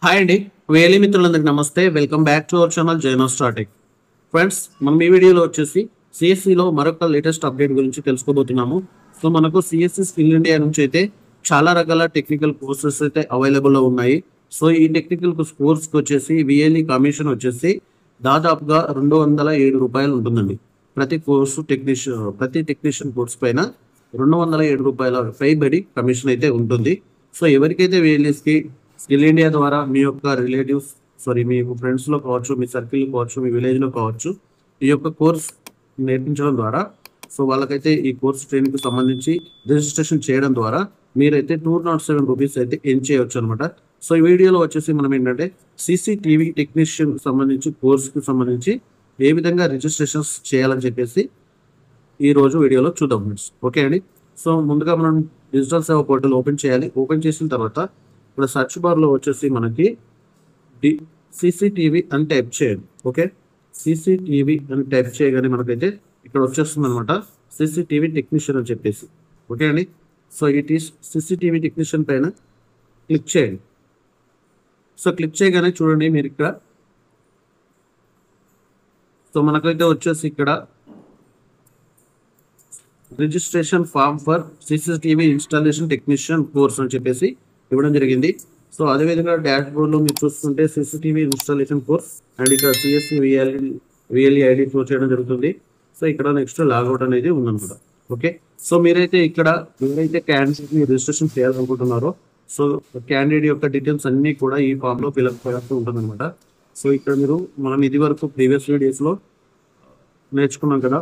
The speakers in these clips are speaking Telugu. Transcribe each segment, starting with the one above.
హాయ్ అండి, వేలి మిత్రులందరికీ నమస్తే. Welcome back to our channel జైనోస్టాటిక్. ఫ్రెండ్స్, మనం ఈ వీడియోలో వచ్చేసి సిఎస్సిలో మరొక లేటెస్ట్ అప్డేట్ గురించి తెలుసుకోబోతున్నాము. సో మనకు సిఎస్సి స్కిల్ ఇండియా నుంచి అయితే చాలా రకాల టెక్నికల్ కోర్సెస్ అయితే అవైలబుల్లో ఉన్నాయి. సో ఈ టెక్నికల్ కోర్స్కి వచ్చేసి విఎల్ఈ కమిషన్ వచ్చేసి దాదాపుగా ₹207 ఉంటుందండి. ప్రతి టెక్నీషియన్ కోర్స్ పైన ₹207 పైబడి కమిషన్ అయితే ఉంటుంది. సో ఎవరికైతే విఎల్ఈస్కి స్కిల్ ఇండియా ద్వారా మీ యొక్క రిలేటివ్స్ మీ ఫ్రెండ్స్లో కావచ్చు, మీ సర్కిల్లో కావచ్చు, మీ విలేజ్లో కావచ్చు, ఈ యొక్క కోర్స్ నేర్పించడం ద్వారా సో వాళ్ళకైతే ఈ కోర్స్ ట్రైనింగ్కి సంబంధించి రిజిస్ట్రేషన్ చేయడం ద్వారా మీరైతే ₹207 అయితే ఎర్న్ చేయవచ్చు అనమాట. సో ఈ వీడియోలో వచ్చేసి మనం ఏంటంటే సీసీటీవీ టెక్నీషియన్ సంబంధించి కోర్స్కి సంబంధించి ఏ విధంగా రిజిస్ట్రేషన్స్ చేయాలని చెప్పేసి ఈ రోజు వీడియోలో చూద్దాం ఫ్రెండ్స్. ఓకే అండి. సో ముందుగా మనం డిజిటల్ సేవ పోర్టల్ ఓపెన్ చేయాలి. ఓపెన్ చేసిన తర్వాత ఇక్కడ సర్చ్ బార్లో వచ్చేసి మనకి సీసీటీవీ అని టైప్ చేయండి. ఓకే, సీసీటీవీ అని టైప్ చేయగానే మనకైతే ఇక్కడ వచ్చేస్తుంది అనమాట సీసీటీవీ టెక్నీషియన్ అని చెప్పేసి. ఓకే అండి. So it is CCTV technician పైన క్లిక్ చేయండి. సో క్లిక్ చేయగానే చూడండి మీరు ఇక్కడ సో మనకైతే వచ్చేసి ఇక్కడ registration form for CCTV installation technician course అని చెప్పేసి ఇవ్వడం జరిగింది. సో అదేవిధంగా డాష్ బోర్డ్లో మీరు చూస్తుంటే సీసీటీవీ ఇన్స్టాలేషన్ కోర్స్ అండ్ ఇక్కడ సిఎస్సి విఎల్ఈ ఐడి షో చేయడం జరుగుతుంది. సో ఇక్కడ నెక్స్ట్ లాగౌట్ అనేది ఉందన్నమాట. ఓకే, సో మీరైతే ఎవరైతే క్యాండిడేట్ని రిజిస్ట్రేషన్ చేయాలనుకుంటున్నారో సో క్యాండిడేట్ యొక్క డీటెయిల్స్ అన్నీ కూడా ఈ ఫామ్లో ఫిల్అప్ చేయాల్సి ఉంటుంది అనమాట. సో ఇక్కడ మనం ఇది వరకు ప్రీవియస్ వీడియోస్లో నేర్చుకున్నాం కదా,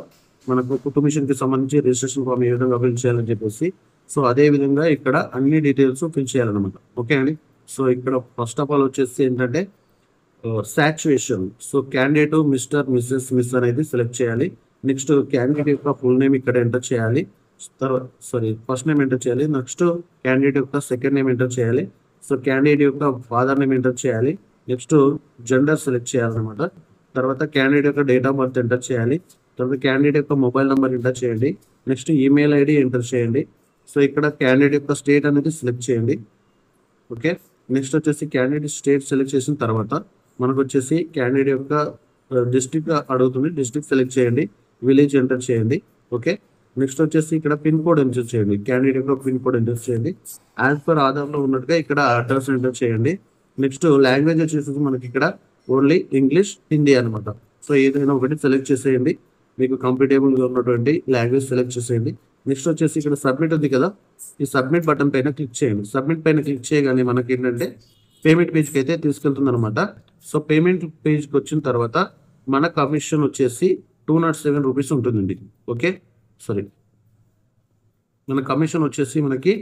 మనకు కుటుంబిషన్కి సంబంధించి రిజిస్ట్రేషన్ ఫామ్ ఏ విధంగా ఫిల్ చేయాలని చెప్పేసి. సో అదే విధంగా ఇక్కడ అన్ని డీటెయిల్స్ ఫిల్ చేయాలన్నమాట. ఓకే అండి. సో ఇక్కడ ఫస్ట్ ఆఫ్ ఆల్ వచ్చేసి ఏంటంటే సాచ్యువేషన్. So candidate mister, missus, miss అనేది సెలెక్ట్ చేయాలి. నెక్స్ట్ క్యాండిడేట్ యొక్క ఫుల్ నేమ్ ఇక్కడ ఎంటర్ చేయాలి. ఫస్ట్ నేమ్ ఎంటర్ చేయాలి. నెక్స్ట్ క్యాండిడేట్ యొక్క సెకండ్ నేమ్ ఎంటర్ చేయాలి. సో క్యాండిడేట్ యొక్క ఫాదర్ నేమ్ ఎంటర్ చేయాలి. నెక్స్ట్ జెండర్ సెలెక్ట్ చేయాలన్నమాట. తర్వాత క్యాండిడేట్ యొక్క డేట్ ఆఫ్ బర్త్ ఎంటర్ చేయాలి. తర్వాత క్యాండిడేట్ యొక్క మొబైల్ నెంబర్ ఎంటర్ చేయండి. నెక్స్ట్ ఈమెయిల్ ఐడి ఎంటర్ చేయండి. సో ఇక్కడ క్యాండిడేట్ యొక్క స్టేట్ అనేది సెలెక్ట్ చేయండి. ఓకే, నెక్స్ట్ వచ్చేసి క్యాండిడేట్ స్టేట్ సెలెక్ట్ చేసిన తర్వాత మనకు వచ్చేసి క్యాండిడేట్ యొక్క డిస్ట్రిక్ట్ అడుగుతుంది. డిస్ట్రిక్ట్ సెలెక్ట్ చేయండి. విలేజ్ ఎంటర్ చేయండి. ఓకే, నెక్స్ట్ వచ్చేసి ఇక్కడ పిన్ కోడ్ ఎంటర్ చేయండి. క్యాండిడేట్ యొక్క పిన్ కోడ్ ఎంటర్ చేయండి. యాజ్ పర్ ఆధార్లో ఉన్నట్టుగా ఇక్కడ అడ్రస్ ఎంటర్ చేయండి. నెక్స్ట్ లాంగ్వేజ్ వచ్చేసి మనకి ఇక్కడ ఓన్లీ ఇంగ్లీష్, హిందీ అనమాట. సో ఏదైనా ఒకటి సెలెక్ట్ చేసేయండి. మీకు కంఫర్టబుల్గా ఉన్నటువంటి లాంగ్వేజ్ సెలెక్ట్ చేసేయండి. నెక్స్ట్ వచ్చేసి ఇక్కడ సబ్మిట్ ఉంది కదా, ఈ సబ్మిట్ బటన్ పైన క్లిక్ చేయండి. సబ్మిట్ పైన క్లిక్ చేయగానే మనకి ఏంటంటే పేమెంట్ పేజ్కి అయితే తీసుకెళ్తుంది అనమాట. సో పేమెంట్ పేజ్కి వచ్చిన తర్వాత మన కమిషన్ వచ్చేసి ₹207 ఉంటుందండి. ఓకే, మన కమిషన్ వచ్చేసి మనకి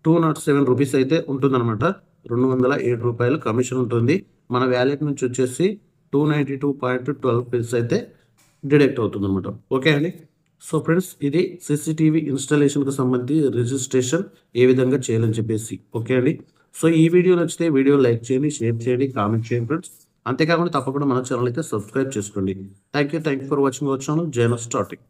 ₹207 అయితే ఉంటుందన్నమాట. ₹207 కమిషన్ ఉంటుంది. మన వ్యాలెట్ నుంచి వచ్చేసి 292.12 అయితే డిడక్ట్ అవుతుంది అనమాట. ఓకే అండి. సో ఫ్రెండ్స్, ఇది సీసీటీవీ ఇన్స్టాలేషన్కి సంబంధించి రిజిస్ట్రేషన్ ఏ విధంగా చేయాలని చెప్పేసి. ఓకే అండి. సో ఈ వీడియో నచ్చితే వీడియో లైక్ చేయండి, షేర్ చేయండి, కామెంట్ చేయండి ఫ్రెండ్స్. అంతేకాకుండా తప్పకుండా మన ఛానల్ అయితే సబ్స్క్రైబ్ చేసుకోండి. Thank you for watching our channel జైనోస్టాటిక్.